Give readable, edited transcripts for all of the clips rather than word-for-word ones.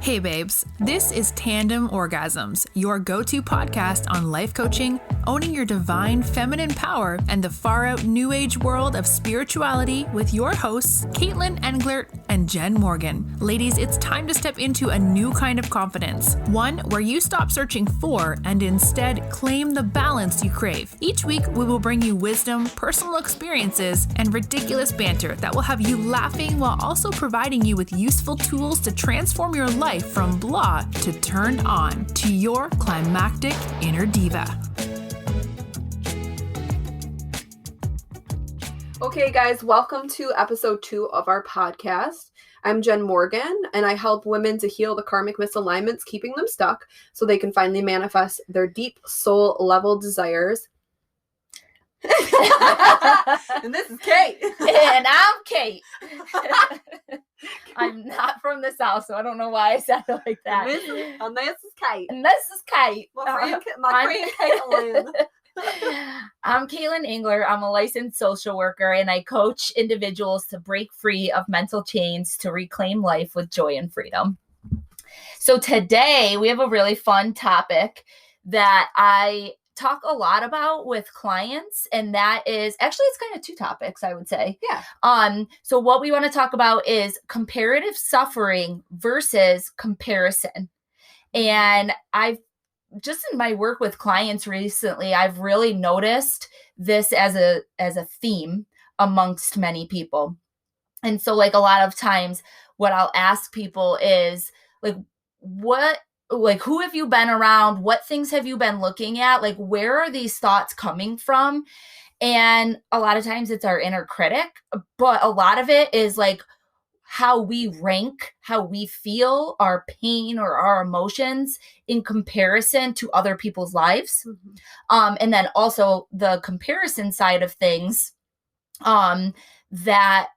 Hey babes, this is Tandem Orgasms, your go-to podcast on life coaching, owning your divine feminine power, and the far-out new age world of spirituality with your hosts, Caitlin Englert and Jen Morgan. Ladies, it's time to step into a new kind of confidence, one where you stop searching for and instead claim the balance you crave. Each week, we will bring you wisdom, personal experiences, and ridiculous banter that will have you laughing while also providing you with useful tools to transform your life from blah to turned on to your climactic inner diva. Okay, guys, welcome to episode 2 of our podcast. I'm Jen Morgan, and I help women to heal the karmic misalignments keeping them stuck so they can finally manifest their deep soul level desires. And this is Kate. And I'm Kate. I'm not from the South, so I don't know why I said it like that. This is Kate. And this is Kate. My friend Caitlin. I'm Caitlin Engler. I'm a licensed social worker, and I coach individuals to break free of mental chains to reclaim life with joy and freedom. So today we have a really fun topic that I talk a lot about with clients, and that is actually, it's kind of 2 topics, I would say. Yeah. So what we want to talk about is comparative suffering versus comparison. And I've just in my work with clients recently, I've really noticed this as a theme amongst many people. And so like a lot of times what I'll ask people is who have you been around? What things have you been looking at? Like, where are these thoughts coming from? And a lot of times it's our inner critic, but a lot of it is like how we rank, how we feel our pain or our emotions in comparison to other people's lives. Mm-hmm. And then also the comparison side of things, that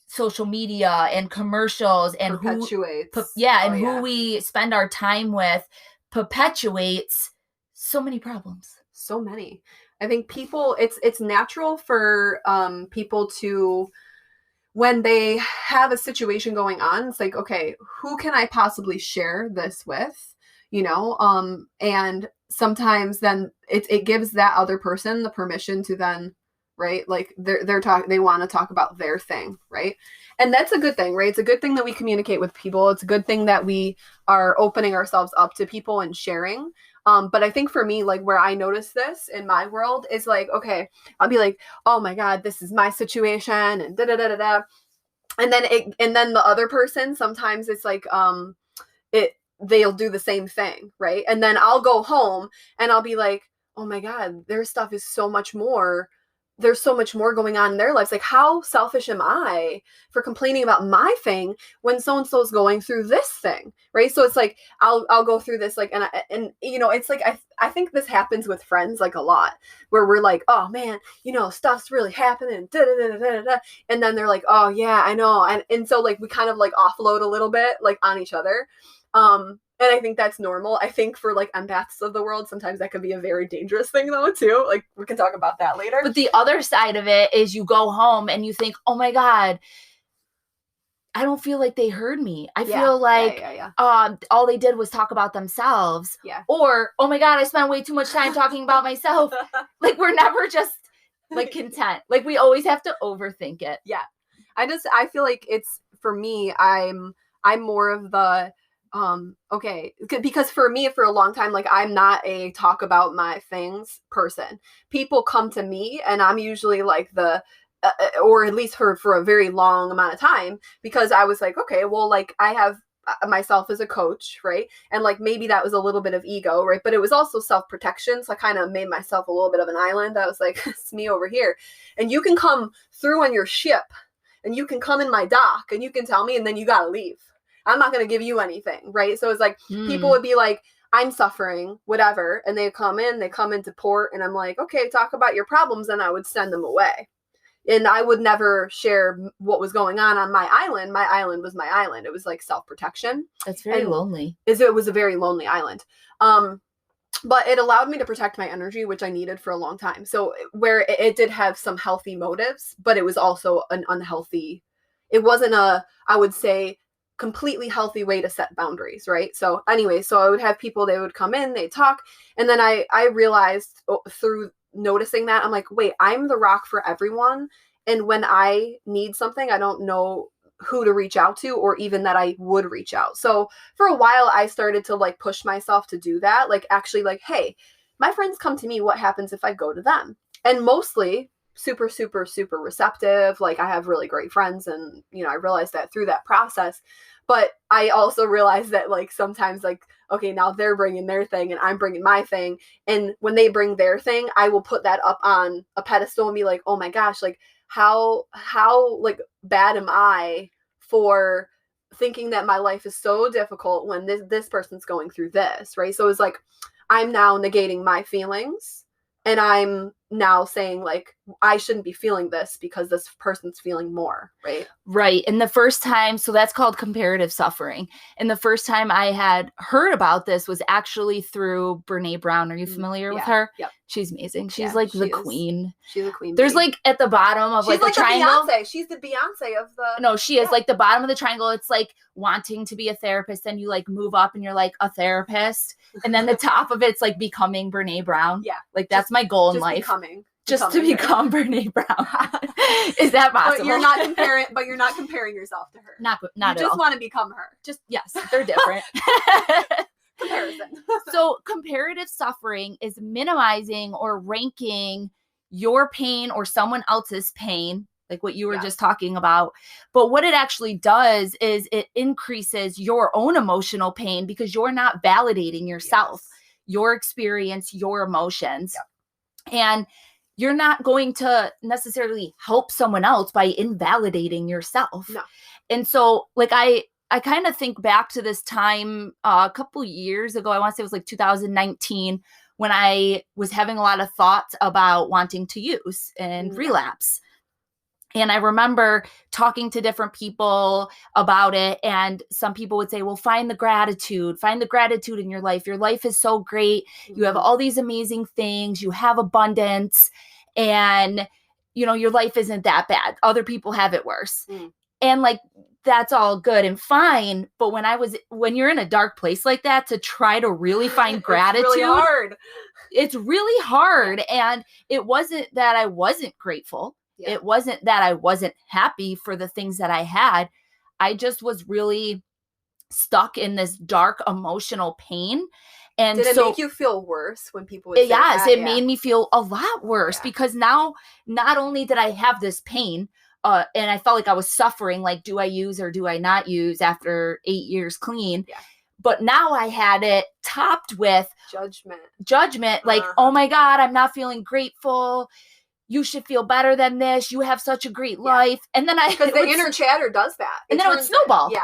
social media and commercials and perpetuates. Who we spend our time with perpetuates so many problems. So many. I think people, it's natural for people to, when they have a situation going on, it's like, okay, who can I possibly share this with? You know, and sometimes then it gives that other person the permission to then, right? Like they want to talk about their thing, right? And that's a good thing, right? It's a good thing that we communicate with people. It's a good thing that we are opening ourselves up to people and sharing. But I think for me, like where I notice this in my world is like, okay, I'll be like, oh my God, this is my situation and da da da da da. And then the other person, sometimes it's like, they'll do the same thing, right? And then I'll go home and I'll be like, oh my God, their stuff is so much more. There's so much more going on in their lives. Like, how selfish am I for complaining about my thing when so-and-so's going through this thing, right? So it's like, I'll go through this, like, and you know, it's like, I think this happens with friends, like a lot, where we're like, oh man, you know, stuff's really happening, da, da, da, da, da, da. And then they're like, oh yeah, I know. And so like, we kind of like offload a little bit, like on each other. And I think that's normal. I think for like empaths of the world, sometimes that can be a very dangerous thing though too. Like we can talk about that later. But the other side of it is you go home and you think, oh my God, I don't feel like they heard me. I feel like all they did was talk about themselves. Yeah. Or, oh my God, I spent way too much time talking about myself. Like we're never just like content. Like we always have to overthink it. Yeah. I feel like it's, for me, I'm more of the, okay, because for me, for a long time, like I'm not a talk about my things person. People come to me and I'm usually like the, or at least for a very long amount of time, because I was like, okay, well, like I have myself as a coach, right? And like, maybe that was a little bit of ego, right? But it was also self-protection. So I kind of made myself a little bit of an island. I was like, it's me over here. And you can come through on your ship and you can come in my dock and you can tell me, and then you got to leave. I'm not going to give you anything, right? So it's like, people would be like, I'm suffering, whatever. And they come into port, and I'm like, okay, talk about your problems. And I would send them away. And I would never share what was going on my island. My island was my island. It was like self-protection. That's very lonely. It was a very lonely island. But it allowed me to protect my energy, which I needed for a long time. So where it did have some healthy motives, but it was also an unhealthy, it wasn't I would say, completely healthy way to set boundaries, right? So anyway, so I would have people, they would come in, they'd talk, and then I realized through noticing that, I'm like, wait, I'm the rock for everyone, and when I need something, I don't know who to reach out to, or even that I would reach out. So for a while, I started to like push myself to do that, like actually like, hey, my friends come to me, what happens if I go to them? And mostly super, super, super receptive. Like I have really great friends, and you know, I realized that through that process. But I also realized that like sometimes like, okay, now they're bringing their thing and I'm bringing my thing, and when they bring their thing, I will put that up on a pedestal and be like, oh my gosh, like how like bad am I for thinking that my life is so difficult when this person's going through this, right? So it's like I'm now negating my feelings, and I'm now saying like I shouldn't be feeling this because this person's feeling more, right? Right. And the first time, so that's called comparative suffering. And the first time I had heard about this was actually through Brene Brown. Are you familiar with her? Yep. She's amazing. She's like the queen. She's a queen. There's like at the bottom of she's like the triangle. Beyonce. She's the Beyonce of the. No, she is like the bottom of the triangle. It's like wanting to be a therapist. Then you like move up and you're like a therapist. And then the top of it's like becoming Brene Brown. Yeah. Like that's my goal in life. Just to become Brene Brown. Is that possible? But you're not comparing yourself to her. Not you at all. just want to become her. Just yes, they're different. Comparison. So comparative suffering is minimizing or ranking your pain or someone else's pain, like what you were just talking about. But what it actually does is it increases your own emotional pain because you're not validating yourself, your experience, your emotions. Yep. And you're not going to necessarily help someone else by invalidating yourself. No. And so like I kind of think back to this time a couple years ago, I want to say it was like 2019, when I was having a lot of thoughts about wanting to use and relapse. And I remember talking to different people about it. And some people would say, well, find the gratitude in your life. Your life is so great. You have all these amazing things. You have abundance. And, you know, your life isn't that bad. Other people have it worse. And like, that's all good and fine. But when you're in a dark place like that, to try to really find gratitude, it's really hard. And it wasn't that I wasn't grateful. Yeah. It wasn't that I wasn't happy for the things that I had. I just was really stuck in this dark emotional pain. And did it make you feel worse when people would say yes, that? It made me feel a lot worse because now not only did I have this pain, and I felt like I was suffering, like, do I use or do I not use after 8 years clean? Yeah. But now I had it topped with judgment, like, oh my God, I'm not feeling grateful. You should feel better than this. You have such a great life. And then because the inner chatter does that. And then it would snowball. Yeah.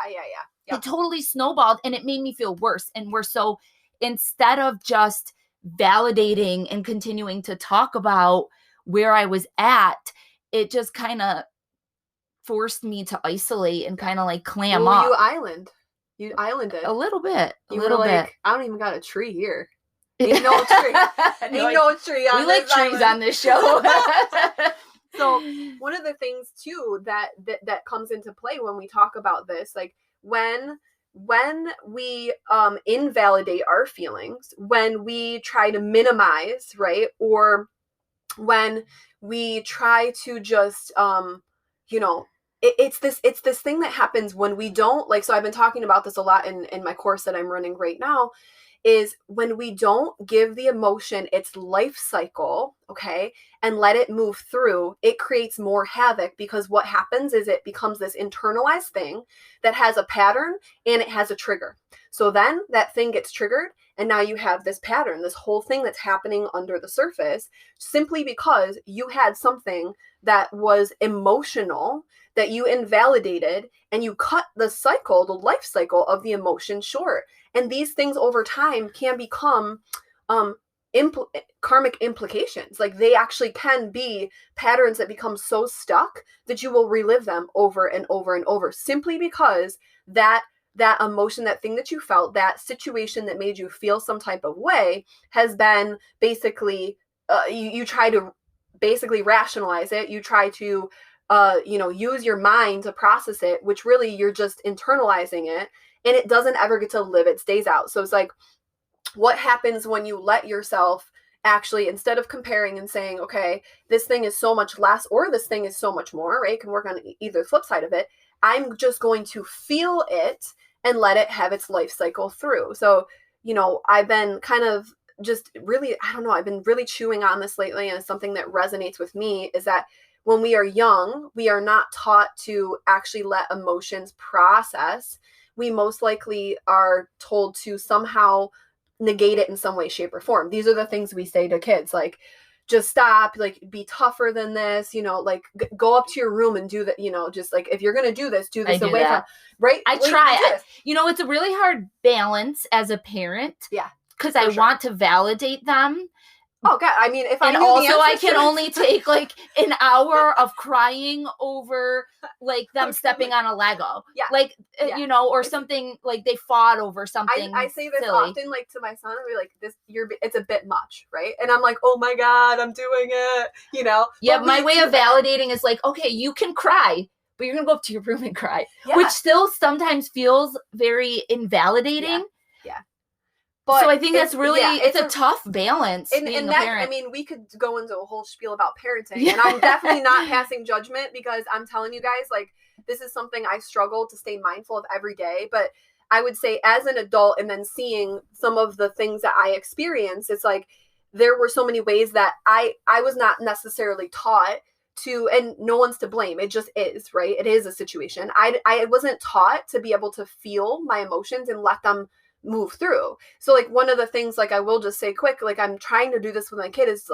It totally snowballed, and it made me feel worse and worse. So instead of just validating and continuing to talk about where I was at, it just kind of forced me to isolate and kind of like clam up. You islanded a little bit. You were like, I don't even got a tree here. Ain't no tree. Ain't no tree on this. We like trees on this show. So one of the things too that comes into play when we talk about this, like when we invalidate our feelings, when we try to minimize, right, or when we try to just it's this thing that happens when we don't, like, so I've been talking about this a lot in my course that I'm running right now, is when we don't give the emotion its life cycle, okay, and let it move through, it creates more havoc, because what happens is it becomes this internalized thing that has a pattern and it has a trigger. So then that thing gets triggered, and now you have this pattern, this whole thing that's happening under the surface, simply because you had something that was emotional that you invalidated, and you cut the cycle, the life cycle of the emotion short. And these things over time can become karmic implications. Like, they actually can be patterns that become so stuck that you will relive them over and over and over, simply because that emotion, that thing that you felt, that situation that made you feel some type of way, has been basically, you try to basically rationalize it. You try to use your mind to process it, which really you're just internalizing it, and it doesn't ever get to live its days out. So it's like, what happens when you let yourself actually, instead of comparing and saying, okay, this thing is so much less or this thing is so much more, right? It can work on either flip side of it. I'm just going to feel it and let it have its life cycle through. So, I've been kind of just really, I don't know, I've been really chewing on this lately, and it's something that resonates with me, is that when we are young, we are not taught to actually let emotions process. We most likely are told to somehow negate it in some way, shape, or form. These are the things we say to kids, like, just stop, like, be tougher than this, like, go up to your room and do that, just like, if you're going to do this away from, right? I try. It's a really hard balance as a parent. Yeah. Because I want to validate them. Oh God! I mean, if I knew the answer, I can only take like an hour of crying over like them stepping on a Lego, or something, like they fought over something. I say this silly. often, like, to my son. I'll be like, it's a bit much, right? And I'm like, oh my God, I'm doing it, Yeah, my way of validating is like, okay, you can cry, but you're gonna go up to your room and cry, which still sometimes feels very invalidating. Yeah. But so I think that's really, it's a tough balance. And that, parent. I mean, we could go into a whole spiel about parenting, and I'm definitely not passing judgment, because I'm telling you guys, like, this is something I struggle to stay mindful of every day. But I would say, as an adult, and then seeing some of the things that I experience, it's like, there were so many ways that I was not necessarily taught to, and no one's to blame. It just is, right? It is a situation. I wasn't taught to be able to feel my emotions and let them move through. So, like, one of the things, like, I will just say quick, like, I'm trying to do this with my kids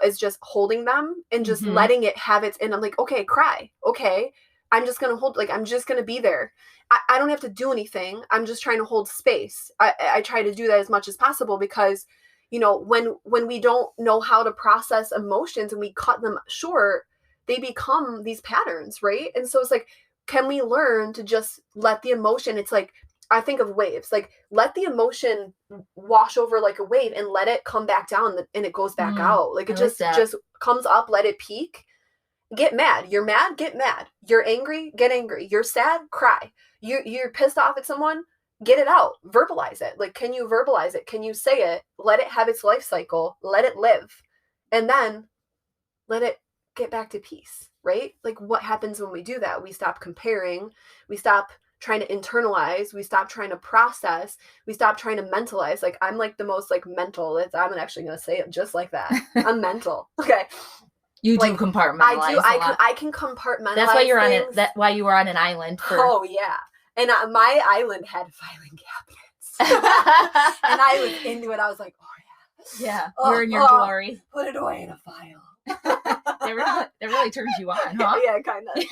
is just holding them and just letting it have its, and I'm like, okay, cry. Okay. I'm just going to hold, like, I'm just going to be there. I don't have to do anything. I'm just trying to hold space. I try to do that as much as possible, because, when we don't know how to process emotions and we cut them short, they become these patterns, right? And so it's like, can we learn to just let the emotion, it's like, I think of waves, like, let the emotion wash over like a wave and let it come back down, and it goes back out. Like, it just comes up, let it peak. Get mad. You're mad, get mad. You're angry, get angry. You're sad, cry. You're pissed off at someone, get it out. Verbalize it. Like, can you verbalize it? Can you say it? Let it have its life cycle. Let it live. And then let it get back to peace, right? Like, what happens when we do that? We stop comparing. We stop trying to internalize, we stop trying to process, we stop trying to mentalize. Like, I'm like the most like mental, I'm actually going to say it just like that. I'm mental. Okay. You do compartmentalize. I can compartmentalize. That's why you're on it. That's why you were on an island. Oh yeah. And my island had filing cabinets. And I was into it. I was like, oh yeah. Yeah. You're in your glory. Put it away in a file. That really turns you on, huh? Yeah, kind of.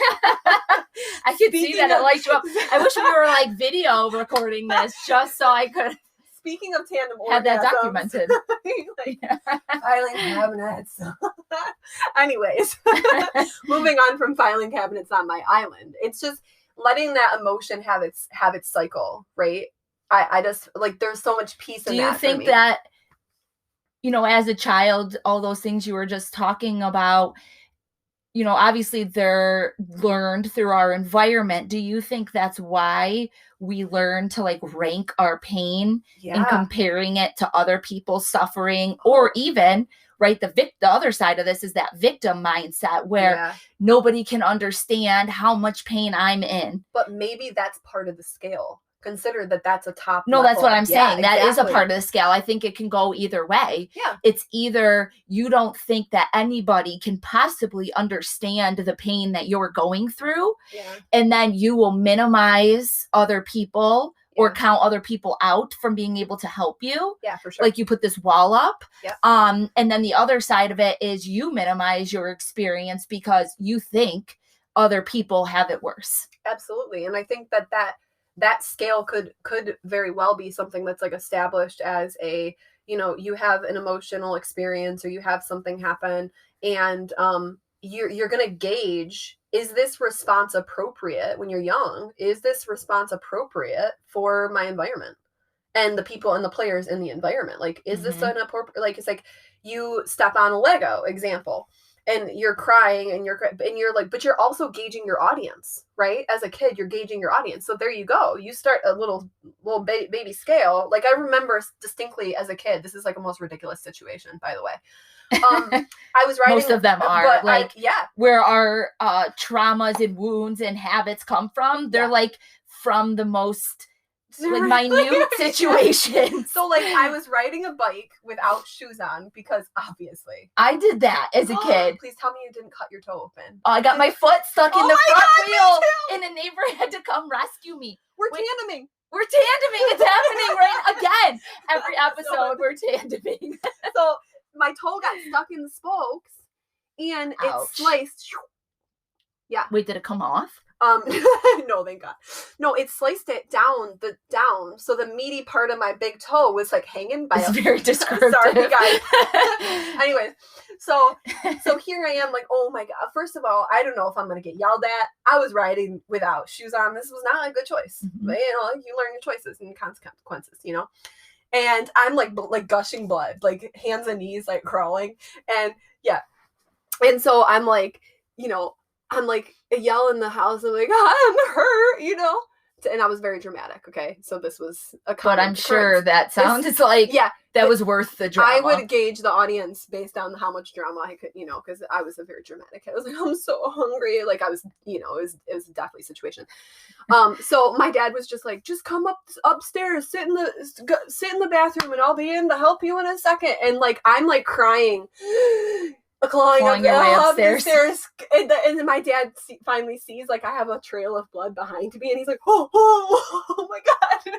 I could see that it lights you up. I wish we were like video recording this just so I could. Speaking of tandem orgasms, have that documented. Filing cabinets. Anyways, moving on from filing cabinets on my island, it's just letting that emotion have its cycle, right? I just, like, there's so much peace in that. Do you think that, as a child, all those things you were just talking about, obviously they're learned through our environment. Do you think that's why we learn to like rank our pain and comparing it to other people's suffering, or even, right, the other side of this is that victim mindset where nobody can understand how much pain I'm in. But maybe that's part of the scale. Consider that that's a top No, level. That's what I'm saying. That is a part of the scale. I think it can go either way. Yeah. It's either you don't think that anybody can possibly understand the pain that you're going through, and then you will minimize other people or count other people out from being able to help you. Yeah, for sure. Like, you put this wall up. Yeah. And then the other side of it is you minimize your experience because you think other people have it worse. Absolutely. And I think that scale could very well be something that's like established as a, you have an emotional experience or you have something happen, and you're going to gauge, is this response appropriate when you're young? Is this response appropriate for my environment and the people and the players in the environment? Like, is this an appropriate, like, it's like you step on a Lego example, and you're crying and you're like, but you're also gauging your audience, right? As a kid, you're gauging your audience. So there you go. You start a little baby scale. Like I remember distinctly as a kid, this is like a most ridiculous situation, by the way. I was writing. Most of them are like, yeah, where our traumas and wounds and habits come from. They're like from the most like minute situations. So like I was riding a bike without shoes on because obviously I did that as a kid. Please tell me you didn't cut your toe open. I got my foot stuck in the front wheel and a neighbor had to come rescue me. We're tandeming. It's happening right again. Every episode we're tandeming. So my toe got stuck in the spokes and it sliced. Yeah. Wait, did it come off? No, thank God. No, it sliced it down. So the meaty part of my big toe was like hanging by. It's very descriptive. Sorry, guys. Anyways, so here I am, like, oh my God. First of all, I don't know if I'm gonna get yelled at. I was riding without shoes on. This was not a good choice. Mm-hmm. But you learn your choices and consequences, And I'm like gushing blood, like hands and knees, like crawling, and yeah. And so I'm like, I'm like yell in the house. I'm like, I'm hurt, And I was very dramatic. Okay, so this was a. But I'm sure that sounds like that was worth the drama. I would gauge the audience based on how much drama I could, because I was a very dramatic kid. I was like, I'm so hungry. Like I was, it was definitely a situation. So my dad was just like, just come upstairs, sit in the bathroom, and I'll be in to help you in a second. And like I'm like crying. Clawing your way upstairs. And then my dad finally sees like I have a trail of blood behind me, and he's like, oh my God,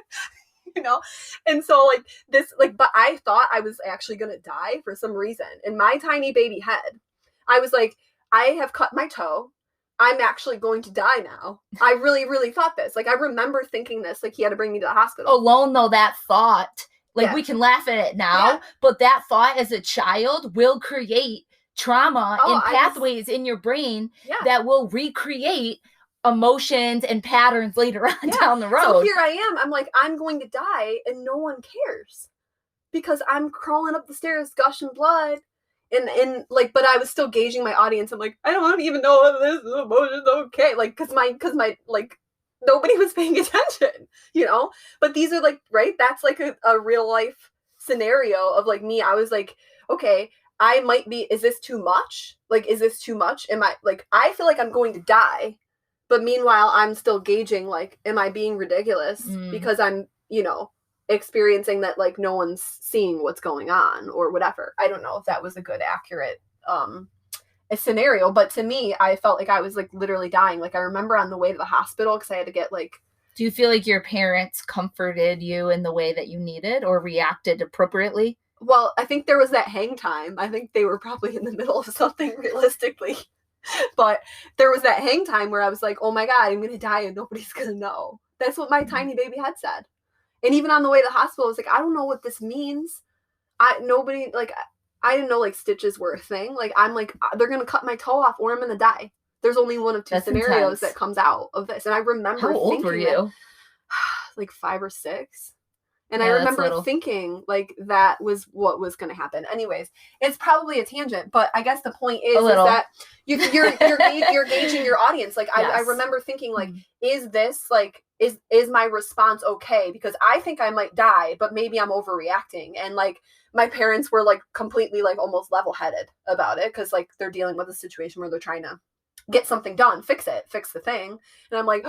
And so like this, like, but I thought I was actually gonna die for some reason. In my tiny baby head, I was like, I have cut my toe. I'm actually going to die now. I really, really thought this. Like I remember thinking this. Like he had to bring me to the hospital. Alone though, that thought, like we can laugh at it now, but that thought as a child will create trauma and pathways in your brain that will recreate emotions and patterns later on down the road. So here I am. I'm like, I'm going to die and no one cares because I'm crawling up the stairs, gushing blood. And like, but I was still gauging my audience. I'm like, I don't even know if this emotion's okay. Like, cause my, like, nobody was paying attention, but these are like, right. That's like a real life scenario of like me. I was like, okay, I might be, is this too much? Like, is this too much? I feel like I'm going to die, but meanwhile, I'm still gauging, like, am I being ridiculous? Because I'm, experiencing that, like, no one's seeing what's going on or whatever. I don't know if that was a good, accurate, a scenario, but to me, I felt like I was, like, literally dying. Like, I remember on the way to the hospital, because I had to get, like. Do you feel like your parents comforted you in the way that you needed or reacted appropriately? Well, I think there was that hang time. I think they were probably in the middle of something realistically. But there was that hang time where I was like, oh my God, I'm going to die and nobody's going to know. That's what my tiny baby had said. And even on the way to the hospital, I was like, I don't know what this means. I didn't know like stitches were a thing. Like, I'm like, they're going to cut my toe off or I'm going to die. There's only one of two scenarios that comes out of this. And I remember How old were you? Like 5 or 6. And I remember thinking like that was what was going to happen. Anyways, it's probably a tangent, but I guess the point is that you're gauging your audience. Like I remember thinking like, is this like, is my response okay? Because I think I might die, but maybe I'm overreacting. And like my parents were like completely like almost level-headed about it. Cause like they're dealing with a situation where they're trying to get something done, fix the thing. And I'm like,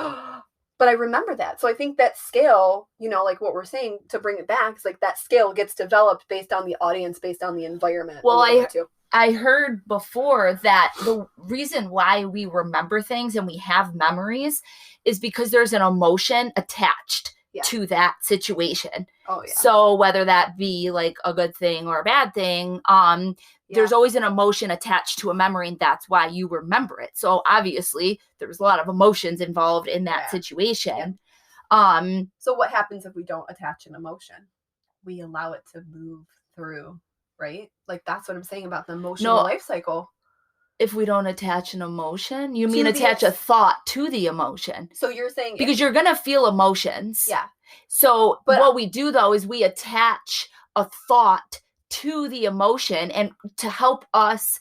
but I remember that. So I think that scale, like what we're saying to bring it back is like that scale gets developed based on the audience, based on the environment. Well, I heard before that the reason why we remember things and we have memories is because there's an emotion attached to that situation. Oh, yeah. So whether that be like a good thing or a bad thing, there's always an emotion attached to a memory, and that's why you remember it. So obviously there's a lot of emotions involved in that situation. Yeah. So what happens if we don't attach an emotion? We allow it to move through, right? Like that's what I'm saying about the emotional life cycle. If we don't attach an emotion, you mean attach a thought to the emotion. So you're saying because you're going to feel emotions. Yeah. So what we do though is we attach a thought to the emotion and to help us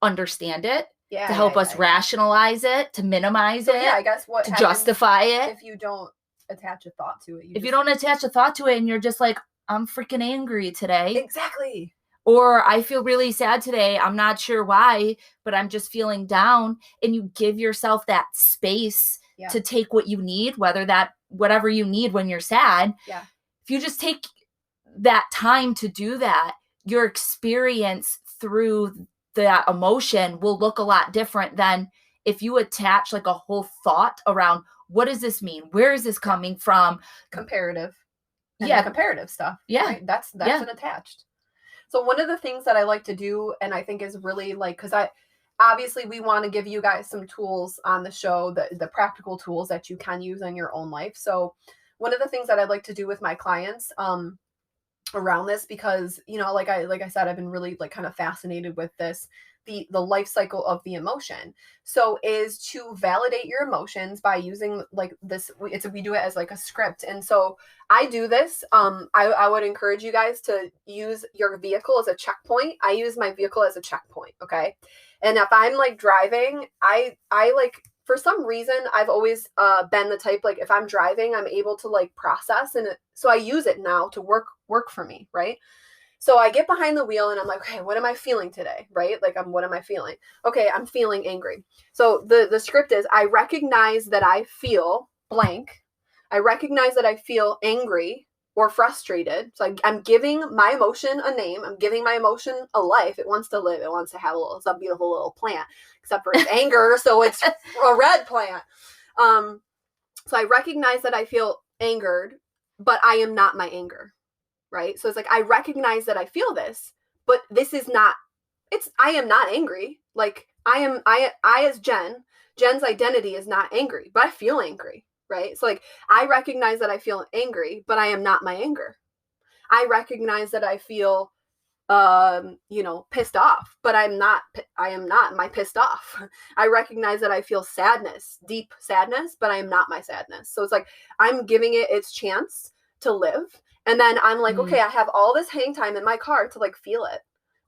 understand it, Yeah, to help yeah, us yeah. rationalize it, to minimize So it, yeah, I guess what to happens justify it. if you don't attach a thought to it. If you don't attach a thought to it and you're just like, I'm freaking angry today. Exactly. Or I feel really sad today. I'm not sure why, but I'm just feeling down. And you give yourself that space to take what you need, whatever you need when you're sad. Yeah. If you just take that time to do that, your experience through that emotion will look a lot different than if you attach like a whole thought around, what does this mean? Where is this coming from? Comparative. And the comparative stuff. Yeah. Right? That's an attached. So one of the things that I like to do, and I think is really like, because obviously we want to give you guys some tools on the show, the practical tools that you can use in your own life. So one of the things that I like to do with my clients around this, because, you know, like I said, I've been really like kind of fascinated with this, the life cycle of the emotion. So is to validate your emotions by using like this, we do it as like a script. And so I do this. I would encourage you guys to use your vehicle as a checkpoint. I use my vehicle as a checkpoint. Okay. And if I'm like driving, I like, for some reason, I've always been the type, like if I'm driving, I'm able to like process. And so I use it now to work for me. Right. So I get behind the wheel and I'm like, okay, what am I feeling today? Right? Like, what am I feeling? Okay, I'm feeling angry. So the script is, I recognize that I feel blank. I recognize that I feel angry or frustrated. So I'm giving my emotion a name. I'm giving my emotion a life. It wants to live. It wants to have some beautiful little plant, except for its anger. So it's a red plant. So I recognize that I feel angered, but I am not my anger. Right? So it's like, I recognize that I feel this, but this is not, I am not angry. Like I as Jen's identity is not angry, but I feel angry. Right? So like, I recognize that I feel angry, but I am not my anger. I recognize that I feel, pissed off, but I am not my pissed off. I recognize that I feel sadness, deep sadness, but I am not my sadness. So it's like, I'm giving it its chance to live. And then I'm like, okay, I have all this hang time in my car to like feel it.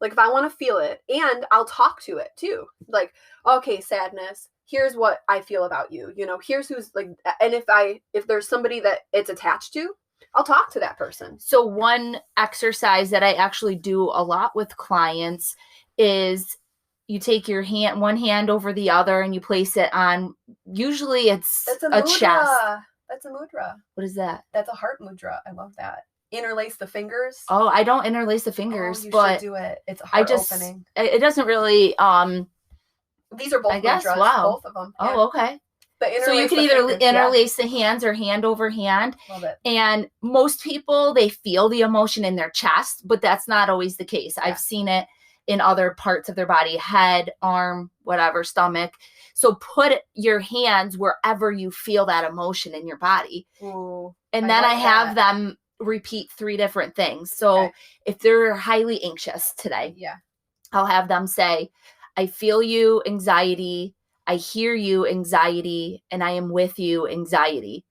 Like if I want to feel it, and I'll talk to it too. Like, okay, sadness, here's what I feel about you. You know, here's who's like, and if there's somebody that it's attached to, I'll talk to that person. So one exercise that I actually do a lot with clients is you take your one hand over the other and you place it on, usually it's a chest. That's a mudra. What is that? That's a heart mudra. I love that. Interlace the fingers. Oh, I don't interlace the fingers, you but should do it. It's a heart opening. It doesn't really. These are both mudras. Wow. Both of them. Yeah. Oh, okay. But so you can either interlace the hands or hand over hand. Love it. And most people, they feel the emotion in their chest, but that's not always the case. Yeah. I've seen it in other parts of their body, head, arm, whatever, stomach. So put your hands wherever you feel that emotion in your body. Ooh, and then I have them repeat 3 different things. So if they're highly anxious today, I'll have them say, I feel you, anxiety. I hear you, anxiety, and I am with you, anxiety.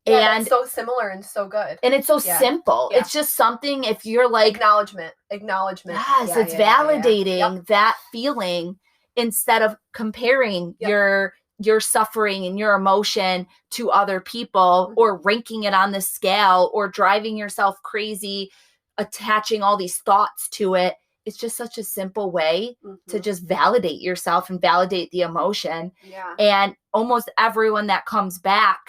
Yeah, and that's so similar and so good. And it's so simple. Yeah. It's just something, if you're like... Acknowledgement. Yes, it's validating that feeling instead of comparing your suffering and your emotion to other people or ranking it on the scale or driving yourself crazy, attaching all these thoughts to it. It's just such a simple way to just validate yourself and validate the emotion. Yeah. And almost everyone that comes back,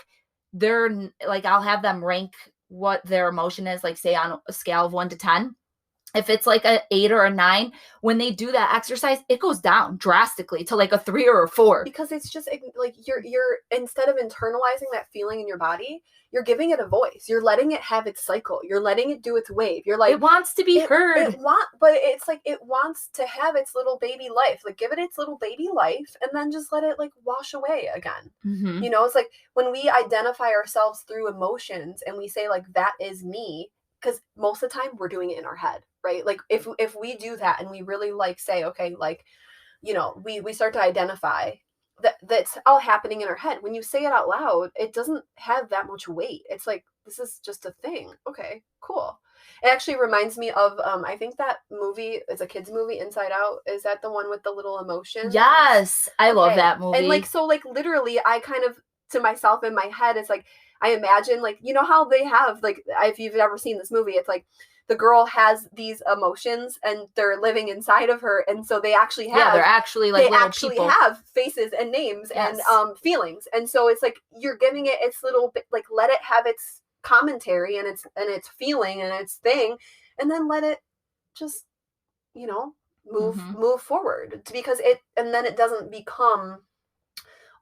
they're like, I'll have them rank what their emotion is, like say on a scale of 1 to 10. If it's like a 8 or a 9, when they do that exercise, it goes down drastically to like a 3 or a 4. Because it's just like you're instead of internalizing that feeling in your body, you're giving it a voice. You're letting it have its cycle. You're letting it do its wave. You're like, it wants to be heard. But it's like it wants to have its little baby life. Like give it its little baby life, and then just let it like wash away again. Mm-hmm. You know, it's like when we identify ourselves through emotions and we say like that is me. Because most of the time we're doing it in our head, right? Like if we do that and we really like say, okay, like, you know, we start to identify that's all happening in our head. When you say it out loud, it doesn't have that much weight. It's like, this is just a thing. Okay, cool. It actually reminds me of, I think that movie, it's a kid's movie, Inside Out. Is that the one with the little emotions? Yes. I love that movie. And like, so like literally I kind of, to myself in my head, it's like, I imagine like, you know how they have like, if you've ever seen this movie, it's like the girl has these emotions and they're living inside of her. And so they actually have, they're actually like little people. have faces and names and feelings. And so it's like, you're giving it its little bit, like, let it have its commentary and its feeling and its thing, and then let it just, you know, move forward, because and then it doesn't become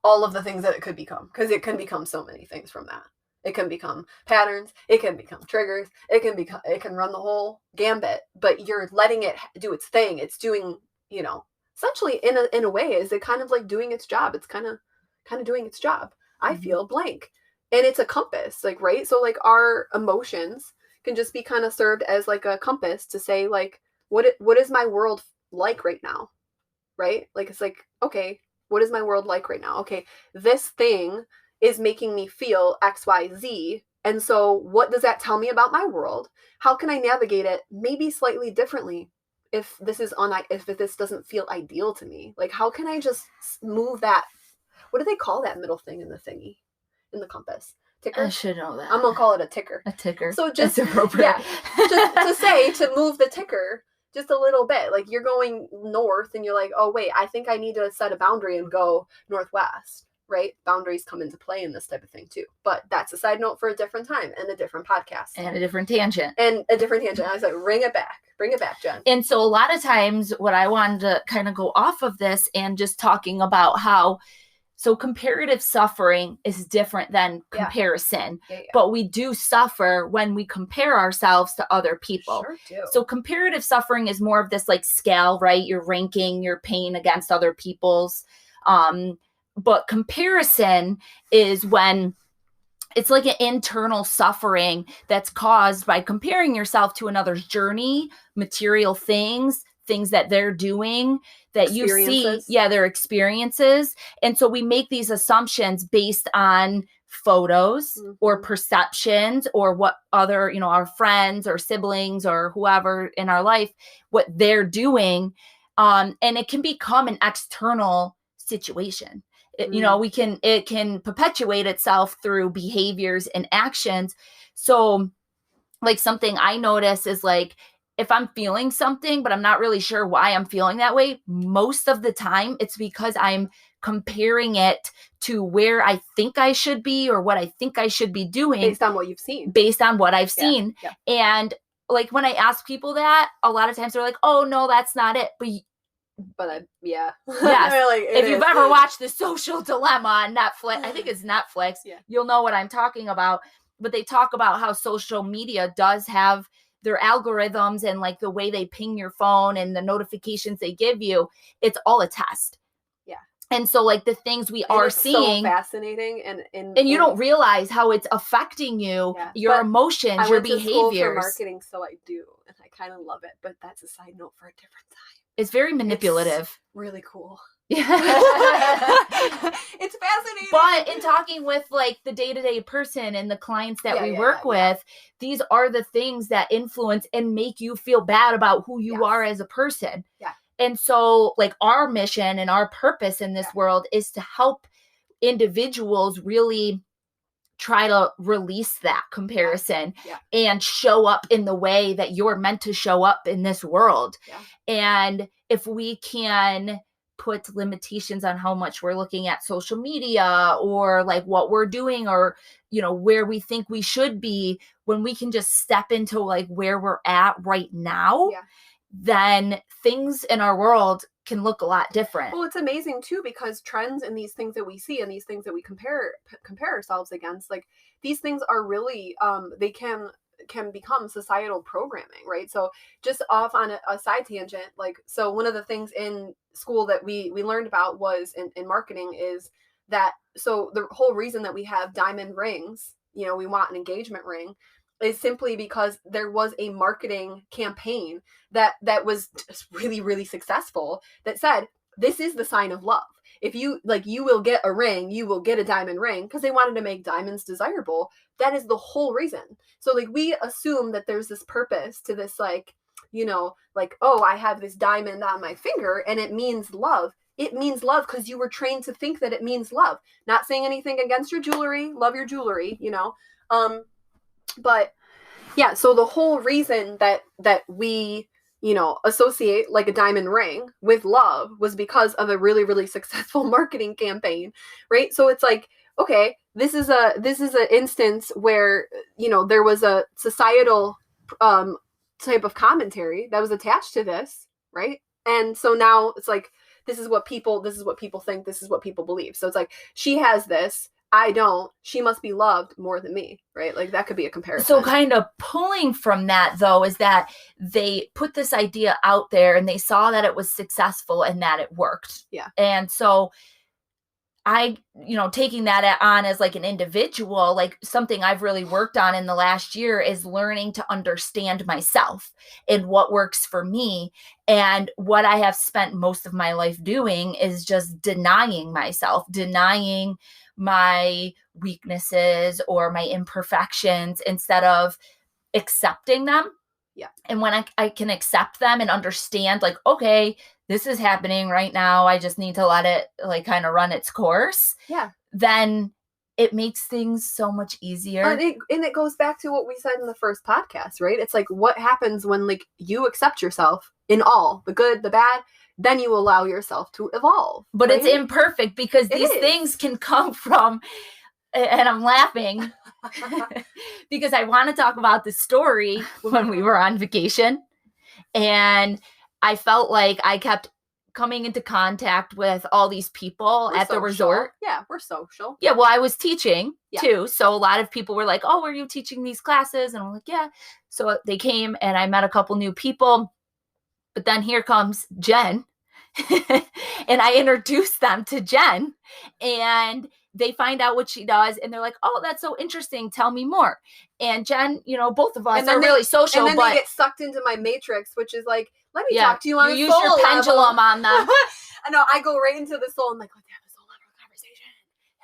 all of the things that it could become, because it can become so many things from that. It can become patterns, it can become triggers, it can run the whole gambit, but you're letting it do its thing. It's doing, you know, essentially in a way, is it kind of like doing its job. It's kind of doing its job. I feel blank. And it's a compass, like, right? So like our emotions can just be kind of served as like a compass to say like, what is my world like right now? Right? Like, it's like, okay, what is my world like right now? Okay, this thing is making me feel X, Y, Z. And so what does that tell me about my world? How can I navigate it maybe slightly differently if this doesn't feel ideal to me? Like, how can I just move that? What do they call that middle thing in the thingy? In the compass? Ticker? I should know that. I'm gonna call it a ticker. A ticker. So just, that's appropriate. Just to say, to move the ticker just a little bit. Like, you're going north and you're like, oh wait, I think I need to set a boundary and go northwest, right? Boundaries come into play in this type of thing too. But that's a side note for a different time and a different podcast. And a different tangent. I was like, bring it back, Jen. And so a lot of times what I wanted to kind of go off of this and just talking about how, so comparative suffering is different than comparison, but we do suffer when we compare ourselves to other people. Sure do. So comparative suffering is more of this like scale, right? You're ranking your pain against other people's. But comparison is when it's like an internal suffering that's caused by comparing yourself to another's journey, material things that they're doing that you see, their experiences. And so we make these assumptions based on photos or perceptions or what other, you know, our friends or siblings or whoever in our life, what they're doing. And it can become an external situation. You know, it can perpetuate itself through behaviors and actions. So like something I notice is like, if I'm feeling something, but I'm not really sure why I'm feeling that way, most of the time it's because I'm comparing it to where I think I should be or what I think I should be doing. Based on what you've seen. Based on what I've seen. Yeah. And like when I ask people that, a lot of times they're like, oh, no, that's not it. But yes. Like, if you've ever watched The Social Dilemma on Netflix, I think it's Netflix, you'll know what I'm talking about. But they talk about how social media does have their algorithms and like the way they ping your phone and the notifications they give you, it's all a test. Yeah. And so like the things we are seeing, so fascinating and you don't realize how it's affecting you, your emotions, your behaviors. I went to school for marketing, so I do, and I kind of love it, but that's a side note for a different time. It's very manipulative. It's really cool. Yeah. It's fascinating. But in talking with like the day-to-day person and the clients that we work with, these are the things that influence and make you feel bad about who you are as a person. Yeah. And so like our mission and our purpose in this world is to help individuals really try to release that comparison and show up in the way that you're meant to show up in this world. Yeah. And if we can put limitations on how much we're looking at social media or like what we're doing or, you know, where we think we should be, when we can just step into like where we're at right now, then things in our world can look a lot different. Well, it's amazing too, because trends and these things that we see and these things that we compare ourselves against, like these things are really, they can become societal programming, right? So just off on a side tangent, like, so one of the things in school that we learned about was in marketing is that, so the whole reason that we have diamond rings, you know, we want an engagement ring, is simply because there was a marketing campaign that was really, really successful that said, this is the sign of love. if you like, you will get a ring, you will get a diamond ring, because they wanted to make diamonds desirable. That is the whole reason. So like, we assume that there's this purpose to this, like, you know, like, oh, I have this diamond on my finger and it means love. It means love because you were trained to think that it means love. Not saying anything against your jewelry, love your jewelry, you know. But yeah, so the whole reason that we, you know, associate like a diamond ring with love was because of a really, really successful marketing campaign, right? So it's like, okay, this is an instance where, you know, there was a societal type of commentary that was attached to this, right? And so now it's like, this is what people think, this is what people believe. So it's like, she has this, I don't, she must be loved more than me, right? Like, that could be a comparison. So kind of pulling from that, though, is that they put this idea out there and they saw that it was successful and that it worked. Yeah. And so I, you know, taking that on as like an individual, like something I've really worked on in the last year is learning to understand myself and what works for me. And what I have spent most of my life doing is just denying myself, denying my weaknesses or my imperfections instead of accepting them. Yeah. And when I can accept them and understand, like, okay, this is happening right now, I just need to let it like kind of run its course. Yeah. Then it makes things so much easier. And it goes back to what we said in the first podcast, right? It's like, what happens when like you accept yourself in all, the good, the bad, then you allow yourself to evolve. But right? it's imperfect because these things can come from, and I'm laughing because I want to talk about the story when we were on vacation. And I felt like I kept coming into contact with all these people at the resort. Yeah, we're social. Yeah, well, I was teaching too. So a lot of people were like, oh, were you teaching these classes? And I'm like, yeah. So they came and I met a couple new people. But then here comes Jen. And I introduced them to Jen. And they find out what she does. And they're like, oh, that's so interesting. Tell me more. And Jen, you know, both of us are really social. And then but they get sucked into my matrix, which is like, let me talk to you on you a use soul your pendulum on them. I know, I go right into the soul. I'm like, let's have a soul level conversation.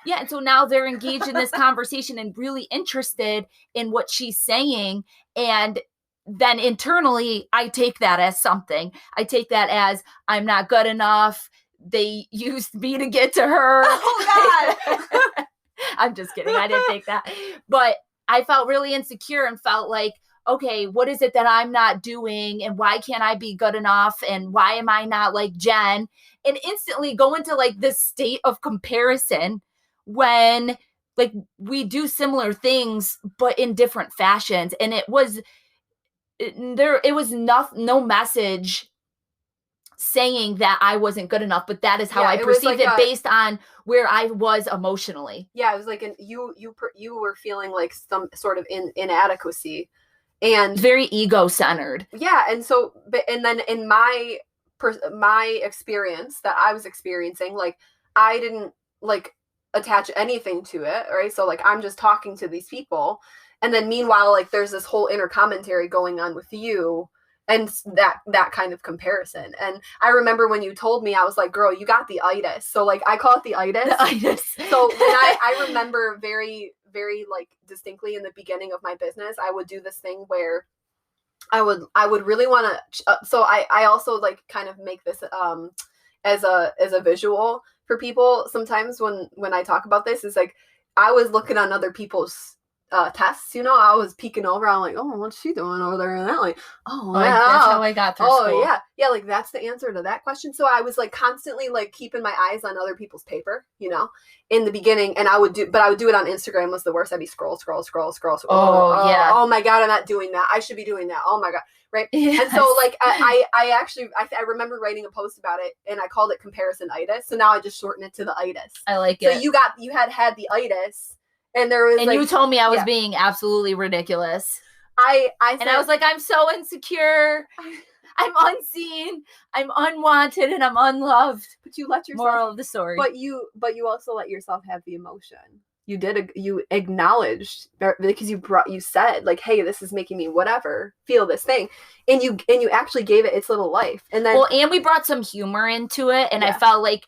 Yeah, and so now they're engaged in this conversation and really interested in what she's saying. And then internally, I take that as something. I take that as I'm not good enough. They used me to get to her. Oh, God. I'm just kidding. I didn't think that. But I felt really insecure and felt like, okay, what is it that I'm not doing? And why can't I be good enough? And why am I not like Jen? And instantly go into like this state of comparison when like we do similar things, but in different fashions. And it was no message saying that I wasn't good enough, but that is how I perceived it based on where I was emotionally. Yeah, it was like you were feeling like some sort of inadequacy and very ego-centered. Yeah, and so and then in my experience that I was experiencing, like I didn't like attach anything to it, right? So like I'm just talking to these people, and then meanwhile like there's this whole inner commentary going on with you. And that kind of comparison. And I remember when you told me, I was like, girl, you got the itis. So like, I call it the itis. The itis. So when I remember very, very like distinctly in the beginning of my business, I would do this thing where I would really want to, so I also like kind of make this as a visual for people. Sometimes when I talk about this, it's like, I was looking on other people's tests, you know, I was peeking over. I'm like, oh, what's she doing over there? And that, like, oh, yeah, that's how I got through school. yeah, like that's the answer to that question. So I was like constantly like keeping my eyes on other people's paper, you know, in the beginning, and I would do it on Instagram. Was the worst. I'd be scroll. Oh my God, I'm not doing that. I should be doing that. Oh my God, right? Yes. And so like I actually remember writing a post about it, and I called it Comparisonitis. So now I just shorten it to the itis. I like it. So you had the itis. And there was, and like, you told me I was being absolutely ridiculous. I was like, I'm so insecure. I'm unseen. I'm unwanted, and I'm unloved. But you let yourself. Moral of the story. But you also let yourself have the emotion. You acknowledged because you said like, hey, this is making me whatever feel this thing, and you actually gave it its little life. And then and we brought some humor into it, and I felt like,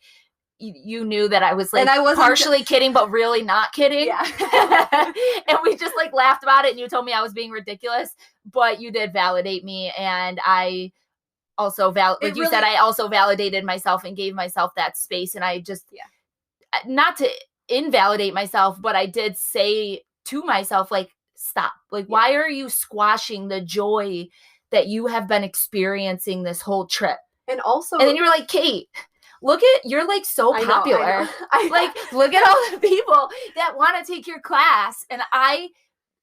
you knew that I was like And I wasn't partially kidding, but really not kidding. Yeah. And we just like laughed about it, and you told me I was being ridiculous, but you did validate me. And I also like you said, I also validated myself and gave myself that space. And I just, not to invalidate myself, but I did say to myself, like, stop. Like, why are you squashing the joy that you have been experiencing this whole trip? And also, and then you were like, Kate, you're like so popular. I know. Like, look at all the people that want to take your class. And I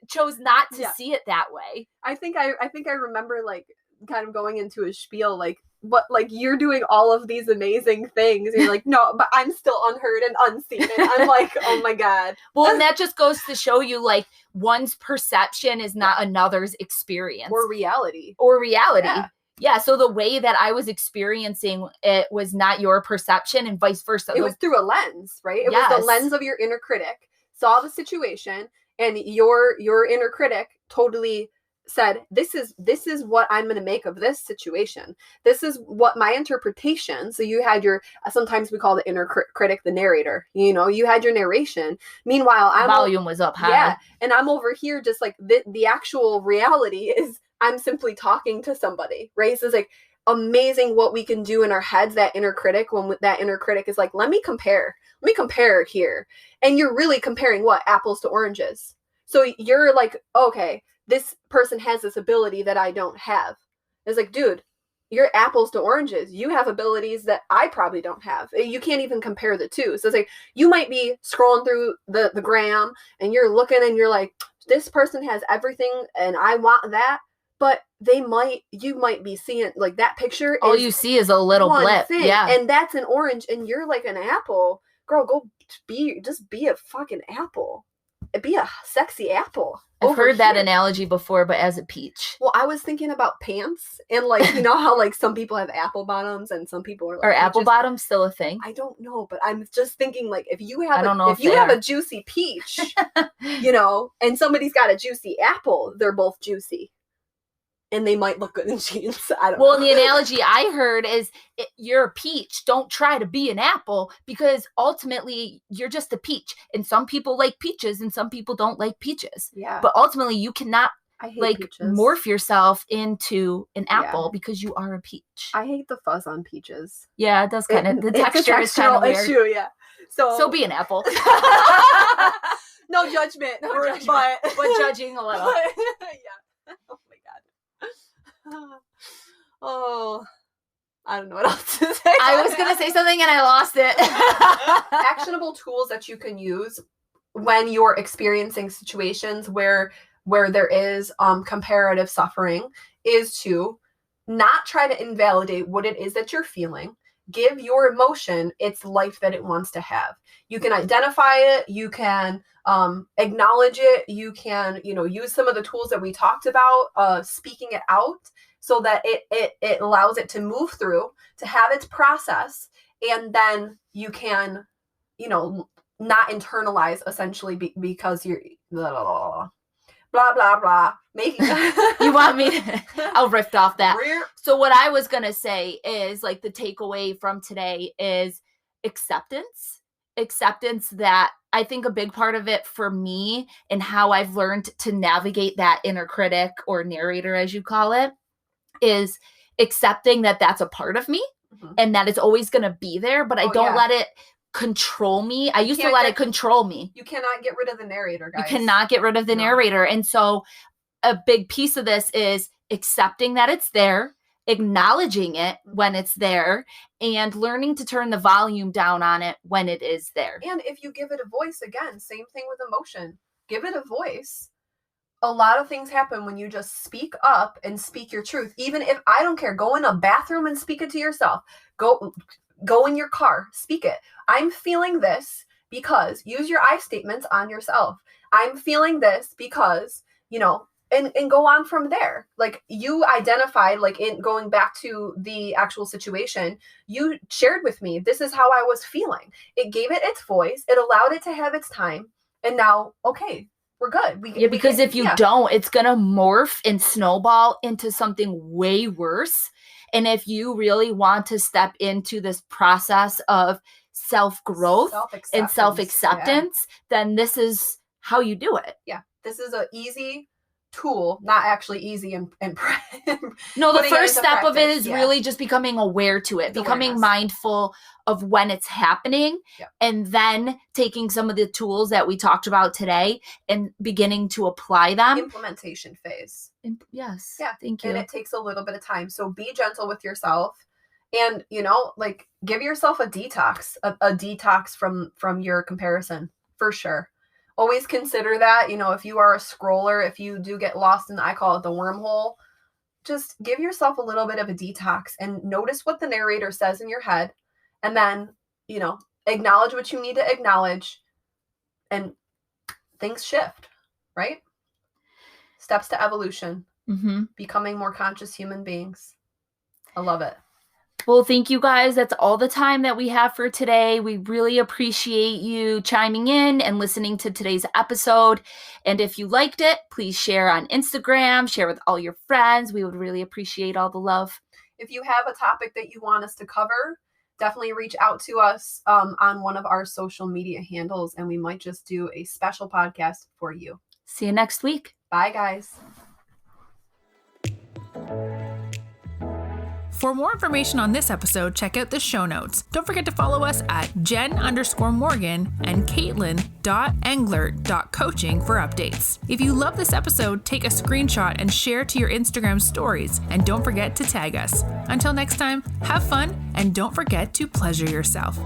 chose not to see it that way. I think I remember like kind of going into a spiel, like, what, like, you're doing all of these amazing things. And you're like, no, but I'm still unheard and unseen. And I'm like, oh my God. Well, and that just goes to show you, like, one's perception is not another's experience. Or reality. Yeah. So the way that I was experiencing it was not your perception, and vice versa. It was through a lens, right? It was the lens of your inner critic, saw the situation, and your inner critic totally said, this is what I'm going to make of this situation. This is what my interpretation. So you had your, sometimes we call the inner critic the narrator. You know, you had your narration. Meanwhile, volume was up high. Yeah, and I'm over here just like the actual reality is I'm simply talking to somebody, right? So it's like amazing what we can do in our heads, that inner critic, when that inner critic is like, let me compare here. And you're really comparing what? Apples to oranges. So you're like, okay, this person has this ability that I don't have. It's like, dude, you're apples to oranges. You have abilities that I probably don't have. You can't even compare the two. So it's like, you might be scrolling through the gram and you're looking and you're like, this person has everything and I want that. But you might be seeing like that picture. All you see is a little blip. Thing, yeah. And that's an orange and you're like an apple. Girl, just be a fucking apple. Be a sexy apple. I've heard that analogy before, but as a peach. Well, I was thinking about pants and like, you know how like some people have apple bottoms and some people are like, are apple bottoms still a thing? I don't know, but I'm just thinking like if you have a juicy peach, you know, and somebody's got a juicy apple, they're both juicy. And they might look good in jeans. I don't know. Well, the analogy I heard is you're a peach. Don't try to be an apple because ultimately you're just a peach. And some people like peaches and some people don't like peaches. Yeah. But ultimately you cannot peaches. Morph yourself into an apple because you are a peach. I hate the fuzz on peaches. Yeah, it does kind of. The texture is kind of weird. Issue, yeah. So be an apple. No judgment. But judging a little. Yeah. Oh my God. Oh, I don't know what else to say. I was going to say something and I lost it. Actionable tools that you can use when you're experiencing situations where there is comparative suffering is to not try to invalidate what it is that you're feeling. Give your emotion its life that it wants to have. You can identify it. You can acknowledge it. You can, use some of the tools that we talked about, speaking it out so that it allows it to move through, to have its process. And then you can, not internalize essentially because you're blah, blah, blah. You want me to? I'll riff off that. So what I was going to say is like the takeaway from today is acceptance that I think a big part of it for me and how I've learned to navigate that inner critic or narrator, as you call it, is accepting that that's a part of me and that it's always going to be there, but I don't let it control me. I used to let it control me. You cannot get rid of the narrator, guys. You cannot get rid of the narrator. And so a big piece of this is accepting that it's there, acknowledging it when it's there, and learning to turn the volume down on it when it is there. And if you give it a voice, again, same thing with emotion. Give it a voice. A lot of things happen when you just speak up and speak your truth. Even if, I don't care, go in a bathroom and speak it to yourself. Go in your car, speak it. I'm feeling this because, use your I statements on yourself. I'm feeling this because, and go on from there. Like you identified, like in going back to the actual situation, you shared with me, this is how I was feeling. It gave it its voice. It allowed it to have its time. And now, okay, we're good. Because if you don't, it's going to morph and snowball into something way worse. And if you really want to step into this process of self-growth and self-acceptance, then this is how you do it. Yeah. This is an easy tool, not actually easy and no, the first step of it is really just becoming aware to it, becoming mindful of when it's happening, and then taking some of the tools that we talked about today and beginning to apply them. Implementation phase. Yes. Yeah. Thank you. And it takes a little bit of time. So be gentle with yourself, and, you know, like, give yourself a detox, a detox from your comparison, for sure. Always consider that, you know, if you are a scroller, if you do get lost in, I call it the wormhole, just give yourself a little bit of a detox and notice what the narrator says in your head. And then, you know, acknowledge what you need to acknowledge, and things shift, right? Steps to evolution, becoming more conscious human beings. I love it. Well, thank you guys. That's all the time that we have for today. We really appreciate you chiming in and listening to today's episode. And if you liked it, please share on Instagram, share with all your friends. We would really appreciate all the love. If you have a topic that you want us to cover, definitely reach out to us on one of our social media handles, and we might just do a special podcast for you. See you next week. Bye, guys. For more information on this episode, check out the show notes. Don't forget to follow us at Jen_Morgan and Caitlin.englert.coaching for updates. If you love this episode, take a screenshot and share to your Instagram stories. And don't forget to tag us. Until next time, have fun and don't forget to pleasure yourself.